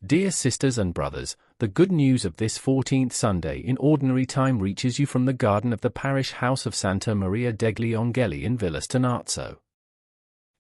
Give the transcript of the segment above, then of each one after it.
Dear sisters and brothers, the good news of this 14th Sunday in Ordinary Time reaches you from the garden of the parish house of Santa Maria degli Angeli in Villa Stenazzo.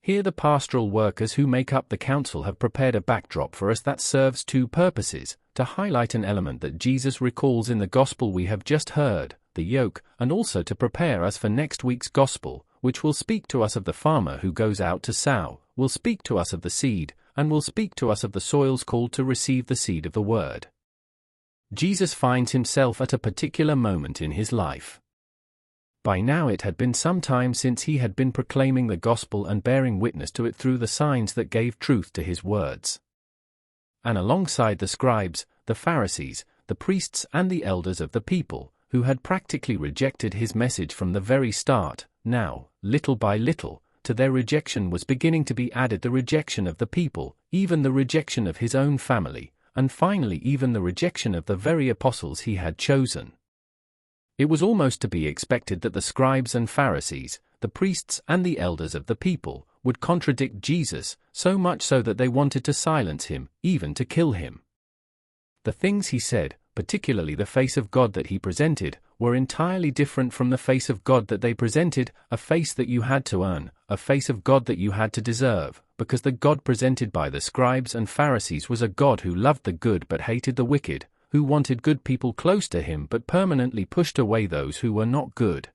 Here the pastoral workers who make up the council have prepared a backdrop for us that serves two purposes: to highlight an element that Jesus recalls in the gospel we have just heard, the yoke, and also to prepare us for next week's gospel, which will speak to us of the farmer who goes out to sow, will speak to us of the seed, and will speak to us of the soils called to receive the seed of the word. Jesus finds himself at a particular moment in his life. By now it had been some time since he had been proclaiming the gospel and bearing witness to it through the signs that gave truth to his words. And alongside the scribes, the Pharisees, the priests and the elders of the people, who had practically rejected his message from the very start, now, little by little, to their rejection was beginning to be added the rejection of the people, even the rejection of his own family, and finally even the rejection of the very apostles he had chosen. It was almost to be expected that the scribes and Pharisees, the priests and the elders of the people, would contradict Jesus, so much so that they wanted to silence him, even to kill him. The things he said, particularly the face of God that he presented, were entirely different from the face of God that they presented, a face that you had to earn, a face of God that you had to deserve, because the God presented by the scribes and Pharisees was a God who loved the good but hated the wicked, who wanted good people close to him but permanently pushed away those who were not good.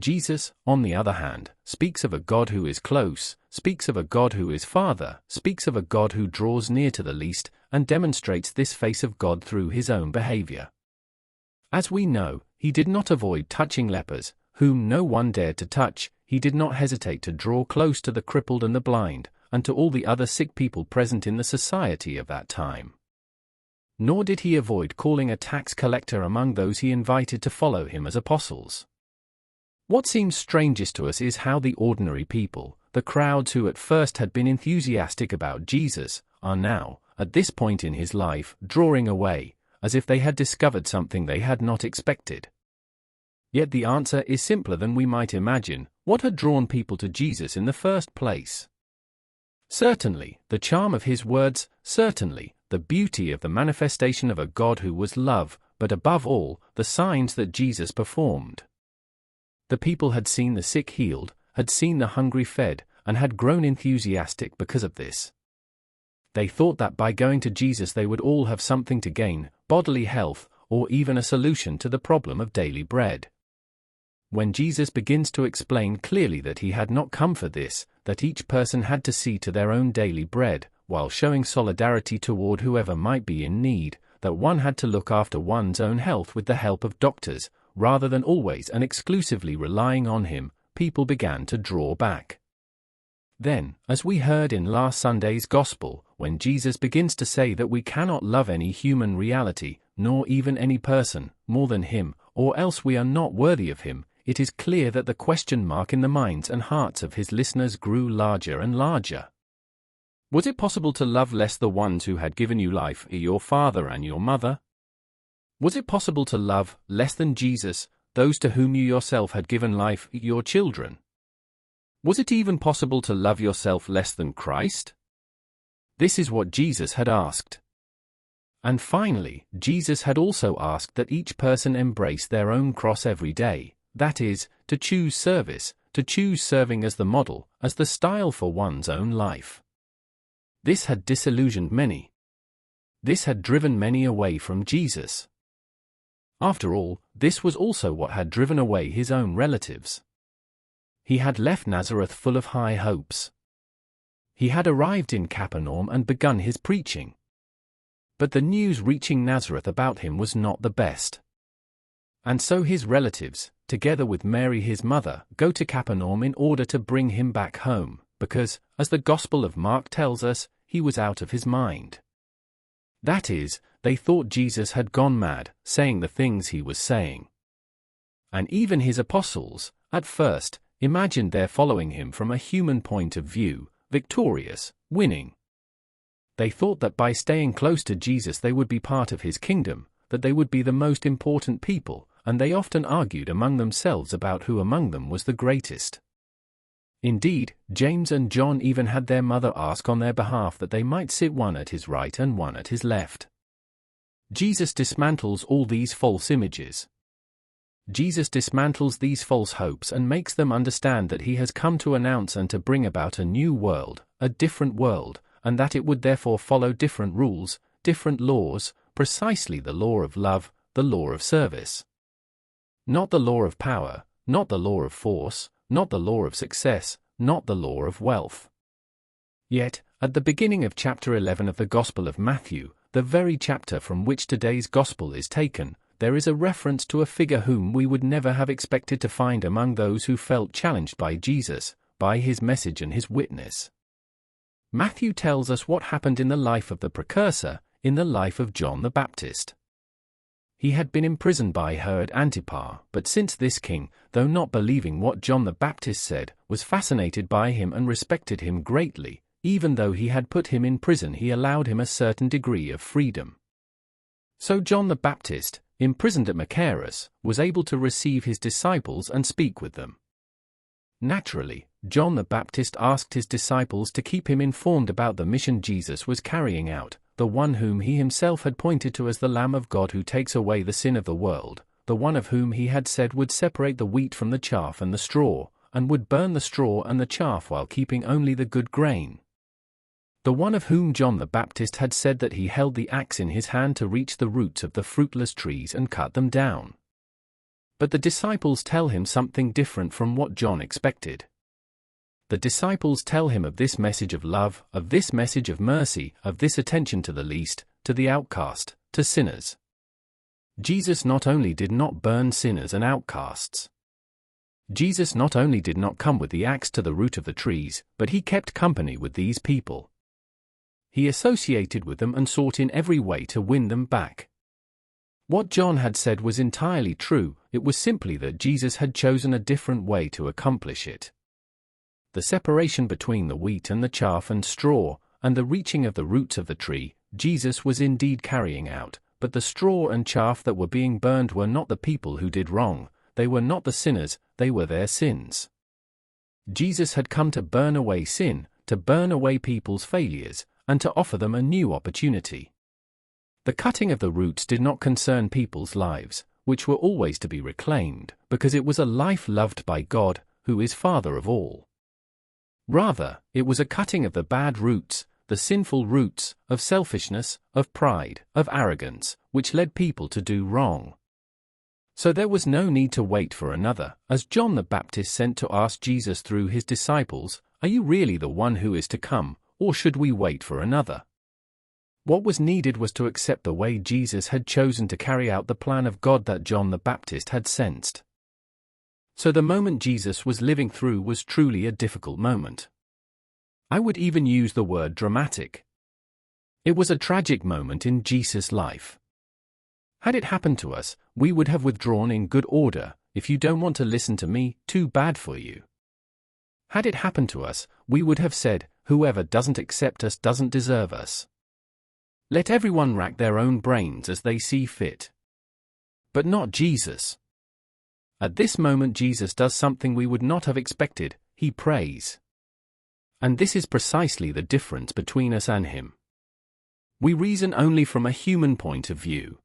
Jesus, on the other hand, speaks of a God who is close, speaks of a God who is Father, speaks of a God who draws near to the least, and demonstrates this face of God through his own behavior. As we know, he did not avoid touching lepers, whom no one dared to touch. He did not hesitate to draw close to the crippled and the blind, and to all the other sick people present in the society of that time. Nor did he avoid calling a tax collector among those he invited to follow him as apostles. What seems strangest to us is how the ordinary people, the crowds who at first had been enthusiastic about Jesus, are now, at this point in his life, drawing away, as if they had discovered something they had not expected. Yet the answer is simpler than we might imagine. What had drawn people to Jesus in the first place? Certainly, the charm of his words, certainly, the beauty of the manifestation of a God who was love, but above all, the signs that Jesus performed. The people had seen the sick healed, had seen the hungry fed, and had grown enthusiastic because of this. They thought that by going to Jesus they would all have something to gain, bodily health, or even a solution to the problem of daily bread. When Jesus begins to explain clearly that he had not come for this, that each person had to see to their own daily bread, while showing solidarity toward whoever might be in need, that one had to look after one's own health with the help of doctors, rather than always and exclusively relying on him, people began to draw back. Then, as we heard in last Sunday's Gospel, when Jesus begins to say that we cannot love any human reality, nor even any person, more than him, or else we are not worthy of him, it is clear that the question mark in the minds and hearts of his listeners grew larger and larger. Was it possible to love less the ones who had given you life, your father and your mother? Was it possible to love less than Jesus, those to whom you yourself had given life, your children? Was it even possible to love yourself less than Christ? This is what Jesus had asked. And finally, Jesus had also asked that each person embrace their own cross every day, that is, to choose service, to choose serving as the model, as the style for one's own life. This had disillusioned many. This had driven many away from Jesus. After all, this was also what had driven away his own relatives. He had left Nazareth full of high hopes. He had arrived in Capernaum and begun his preaching. But the news reaching Nazareth about him was not the best. And so his relatives, together with Mary his mother, go to Capernaum in order to bring him back home, because, as the Gospel of Mark tells us, he was out of his mind. That is, they thought Jesus had gone mad, saying the things he was saying. And even his apostles, at first, imagined their following him from a human point of view, victorious, winning. They thought that by staying close to Jesus they would be part of his kingdom, that they would be the most important people, and they often argued among themselves about who among them was the greatest. Indeed, James and John even had their mother ask on their behalf that they might sit one at his right and one at his left. Jesus dismantles all these false images. Jesus dismantles these false hopes and makes them understand that he has come to announce and to bring about a new world, a different world, and that it would therefore follow different rules, different laws, precisely the law of love, the law of service. Not the law of power, not the law of force, not the law of success, not the law of wealth. Yet, at the beginning of chapter 11 of the Gospel of Matthew, the very chapter from which today's Gospel is taken, there is a reference to a figure whom we would never have expected to find among those who felt challenged by Jesus, by his message and his witness. Matthew tells us what happened in the life of the precursor, in the life of John the Baptist. He had been imprisoned by Herod Antipas, but since this king, though not believing what John the Baptist said, was fascinated by him and respected him greatly, even though he had put him in prison, he allowed him a certain degree of freedom. So John the Baptist, imprisoned at Machaerus, was able to receive his disciples and speak with them. Naturally, John the Baptist asked his disciples to keep him informed about the mission Jesus was carrying out, the one whom he himself had pointed to as the Lamb of God who takes away the sin of the world, the one of whom he had said would separate the wheat from the chaff and the straw, and would burn the straw and the chaff while keeping only the good grain. The one of whom John the Baptist had said that he held the axe in his hand to reach the roots of the fruitless trees and cut them down. But the disciples tell him something different from what John expected. The disciples tell him of this message of love, of this message of mercy, of this attention to the least, to the outcast, to sinners. Jesus not only did not burn sinners and outcasts. Jesus not only did not come with the axe to the root of the trees, but he kept company with these people. He associated with them and sought in every way to win them back. What John had said was entirely true, it was simply that Jesus had chosen a different way to accomplish it. The separation between the wheat and the chaff and straw, and the reaching of the roots of the tree, Jesus was indeed carrying out, but the straw and chaff that were being burned were not the people who did wrong, they were not the sinners, they were their sins. Jesus had come to burn away sin, to burn away people's failures, and to offer them a new opportunity. The cutting of the roots did not concern people's lives, which were always to be reclaimed, because it was a life loved by God, who is Father of all. Rather, it was a cutting of the bad roots, the sinful roots, of selfishness, of pride, of arrogance, which led people to do wrong. So there was no need to wait for another, as John the Baptist sent to ask Jesus through his disciples, "Are you really the one who is to come, or should we wait for another?" What was needed was to accept the way Jesus had chosen to carry out the plan of God that John the Baptist had sensed. So the moment Jesus was living through was truly a difficult moment. I would even use the word dramatic. It was a tragic moment in Jesus' life. Had it happened to us, we would have withdrawn in good order. "If you don't want to listen to me, too bad for you." Had it happened to us, we would have said, "Whoever doesn't accept us doesn't deserve us. Let everyone rack their own brains as they see fit." But not Jesus. At this moment Jesus does something we would not have expected, he prays. And this is precisely the difference between us and him. We reason only from a human point of view.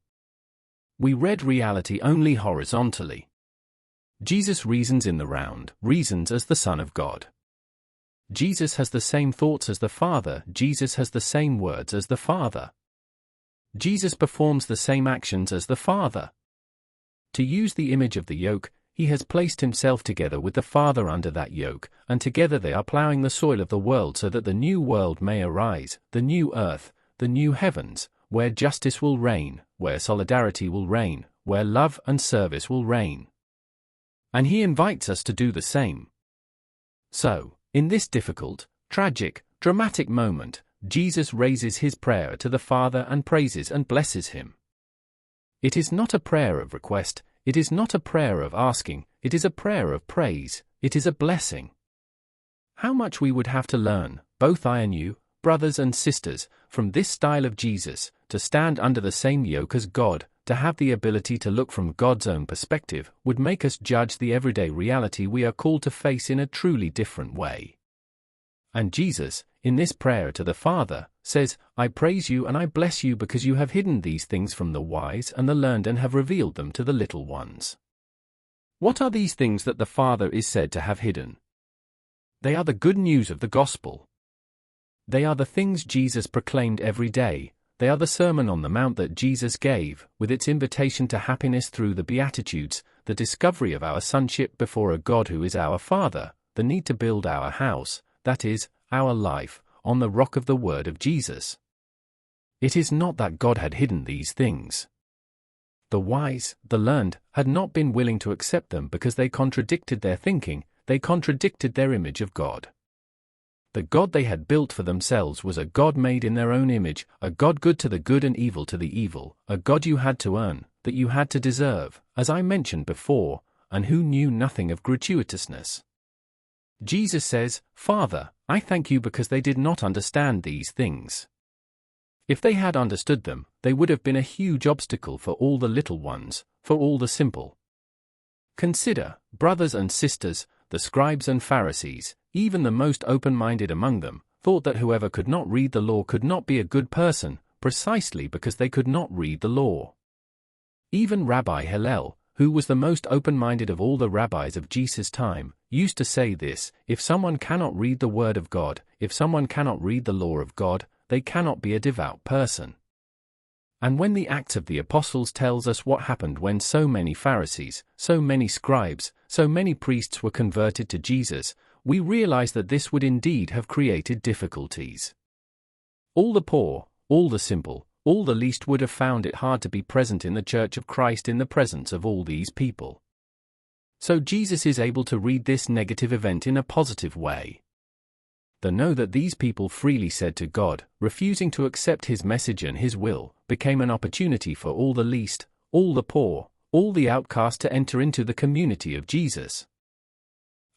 We read reality only horizontally. Jesus reasons in the round, reasons as the Son of God. Jesus has the same thoughts as the Father, Jesus has the same words as the Father. Jesus performs the same actions as the Father. To use the image of the yoke, he has placed himself together with the Father under that yoke, and together they are plowing the soil of the world so that the new world may arise, the new earth, the new heavens, where justice will reign, where solidarity will reign, where love and service will reign. And he invites us to do the same. So, in this difficult, tragic, dramatic moment, Jesus raises his prayer to the Father and praises and blesses him. It is not a prayer of request, it is not a prayer of asking, it is a prayer of praise, it is a blessing. How much we would have to learn, both I and you, brothers and sisters, from this style of Jesus, to stand under the same yoke as God, to have the ability to look from God's own perspective, would make us judge the everyday reality we are called to face in a truly different way. And Jesus, in this prayer to the Father, says, "I praise you and I bless you because you have hidden these things from the wise and the learned and have revealed them to the little ones." What are these things that the Father is said to have hidden? They are the good news of the gospel. They are the things Jesus proclaimed every day. They are the Sermon on the Mount that Jesus gave, with its invitation to happiness through the Beatitudes, the discovery of our sonship before a God who is our Father, the need to build our house, that is, our life, on the rock of the word of Jesus. It is not that God had hidden these things. The wise, the learned, had not been willing to accept them because they contradicted their thinking, they contradicted their image of God. The God they had built for themselves was a God made in their own image, a God good to the good and evil to the evil, a God you had to earn, that you had to deserve, as I mentioned before, and who knew nothing of gratuitousness. Jesus says, "Father, I thank you because they did not understand these things." If they had understood them, they would have been a huge obstacle for all the little ones, for all the simple. Consider, brothers and sisters, the scribes and Pharisees, even the most open-minded among them, thought that whoever could not read the law could not be a good person, precisely because they could not read the law. Even Rabbi Hillel, who was the most open-minded of all the rabbis of Jesus' time, used to say this: if someone cannot read the word of God, if someone cannot read the law of God, they cannot be a devout person. And when the Acts of the Apostles tells us what happened when so many Pharisees, so many scribes, so many priests were converted to Jesus, we realize that this would indeed have created difficulties. All the poor, all the simple, all the least would have found it hard to be present in the Church of Christ in the presence of all these people. So Jesus is able to read this negative event in a positive way. The no that these people freely said to God, refusing to accept his message and his will, became an opportunity for all the least, all the poor, all the outcast to enter into the community of Jesus.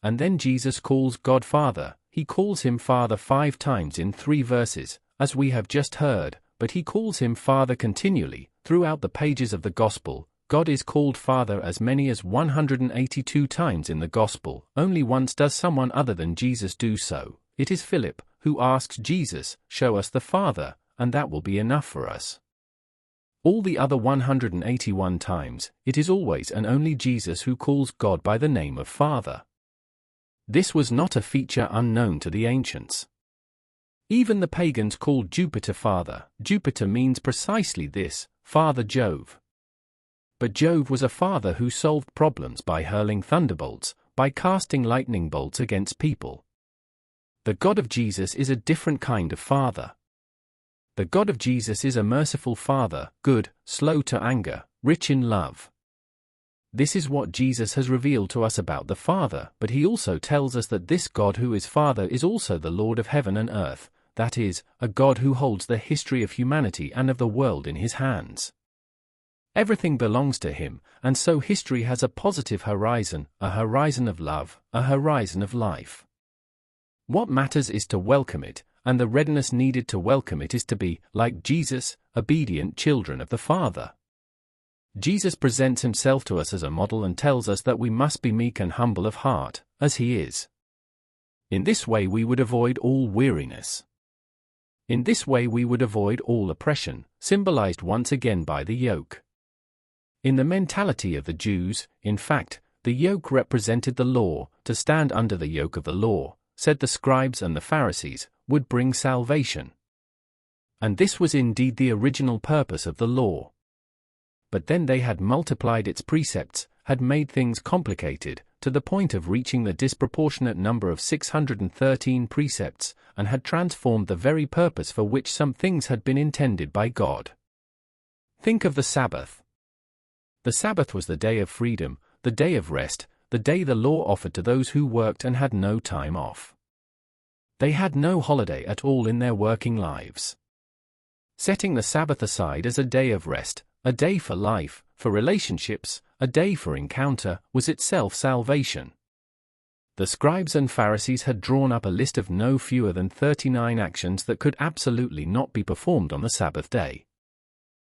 And then Jesus calls God Father. He calls him Father 5 times in 3 verses, as we have just heard, but he calls him Father continually. Throughout the pages of the Gospel, God is called Father as many as 182 times in the Gospel. Only once does someone other than Jesus do so. It is Philip, who asks Jesus, "Show us the Father, and that will be enough for us." All the other 181 times, it is always and only Jesus who calls God by the name of Father. This was not a feature unknown to the ancients. Even the pagans called Jupiter Father. Jupiter means precisely this, Father Jove. But Jove was a father who solved problems by hurling thunderbolts, by casting lightning bolts against people. The God of Jesus is a different kind of Father. The God of Jesus is a merciful Father, good, slow to anger, rich in love. This is what Jesus has revealed to us about the Father, but he also tells us that this God who is Father is also the Lord of heaven and earth, that is, a God who holds the history of humanity and of the world in his hands. Everything belongs to him, and so history has a positive horizon, a horizon of love, a horizon of life. What matters is to welcome it, and the readiness needed to welcome it is to be, like Jesus, obedient children of the Father. Jesus presents himself to us as a model and tells us that we must be meek and humble of heart, as he is. In this way we would avoid all weariness. In this way we would avoid all oppression, symbolized once again by the yoke. In the mentality of the Jews, in fact, the yoke represented the law. To stand under the yoke of the law, said the scribes and the Pharisees, would bring salvation. And this was indeed the original purpose of the law. But then they had multiplied its precepts, had made things complicated, to the point of reaching the disproportionate number of 613 precepts, and had transformed the very purpose for which some things had been intended by God. Think of the Sabbath. The Sabbath was the day of freedom, the day of rest, the day the law offered to those who worked and had no time off. They had no holiday at all in their working lives. Setting the Sabbath aside as a day of rest, a day for life, for relationships, a day for encounter, was itself salvation. The scribes and Pharisees had drawn up a list of no fewer than 39 actions that could absolutely not be performed on the Sabbath day.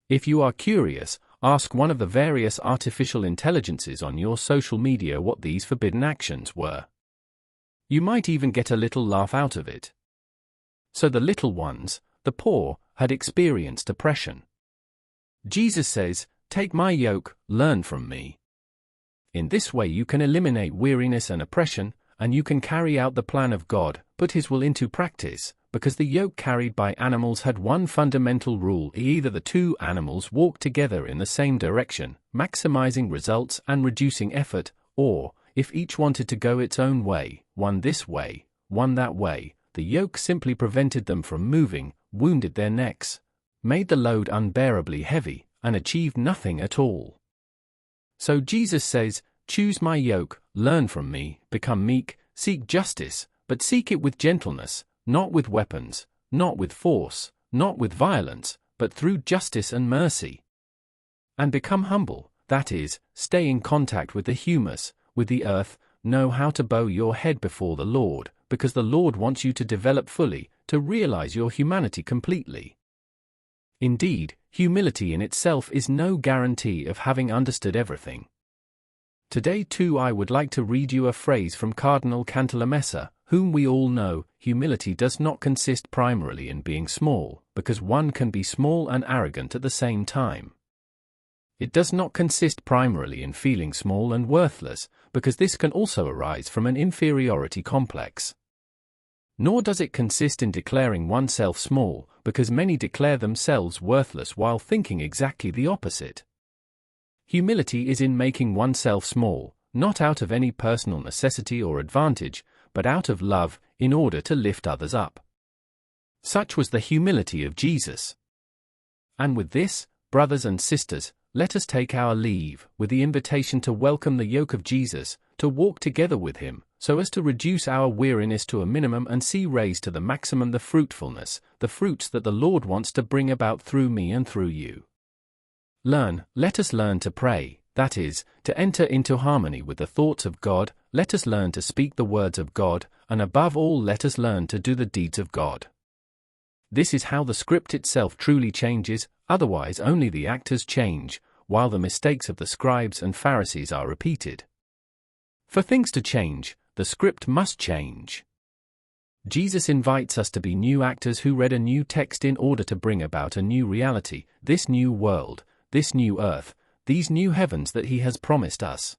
If you are curious, Ask one of the various artificial intelligences on your social media what these forbidden actions were. You might even get a little laugh out of it. So the little ones, the poor, had experienced oppression. Jesus says, "Take my yoke, learn from me." In this way you can eliminate weariness and oppression, and you can carry out the plan of God, put His will into practice, because the yoke carried by animals had one fundamental rule: either the two animals walked together in the same direction, maximizing results and reducing effort, or, if each wanted to go its own way, one this way, one that way, the yoke simply prevented them from moving, wounded their necks, made the load unbearably heavy, and achieved nothing at all. So Jesus says, "Choose my yoke, learn from me, become meek, seek justice, but seek it with gentleness, not with weapons, not with force, not with violence, but through justice and mercy. And become humble, that is, stay in contact with the humus, with the earth, know how to bow your head before the Lord, because the Lord wants you to develop fully, to realize your humanity completely." Indeed, humility in itself is no guarantee of having understood everything. Today too I would like to read you a phrase from Cardinal Cantalamessa, whom we all know. Humility does not consist primarily in being small, because one can be small and arrogant at the same time. It does not consist primarily in feeling small and worthless, because this can also arise from an inferiority complex. Nor does it consist in declaring oneself small, because many declare themselves worthless while thinking exactly the opposite. Humility is in making oneself small, not out of any personal necessity or advantage, but out of love, in order to lift others up. Such was the humility of Jesus. And with this, brothers and sisters, let us take our leave, with the invitation to welcome the yoke of Jesus, to walk together with Him, so as to reduce our weariness to a minimum and see raised to the maximum the fruitfulness, the fruits that the Lord wants to bring about through me and through you. Let us learn to pray, that is, to enter into harmony with the thoughts of God. Let us learn to speak the words of God, and above all let us learn to do the deeds of God. This is how the script itself truly changes, otherwise only the actors change, while the mistakes of the scribes and Pharisees are repeated. For things to change, the script must change. Jesus invites us to be new actors who read a new text in order to bring about a new reality, this new world, this new earth, these new heavens that He has promised us.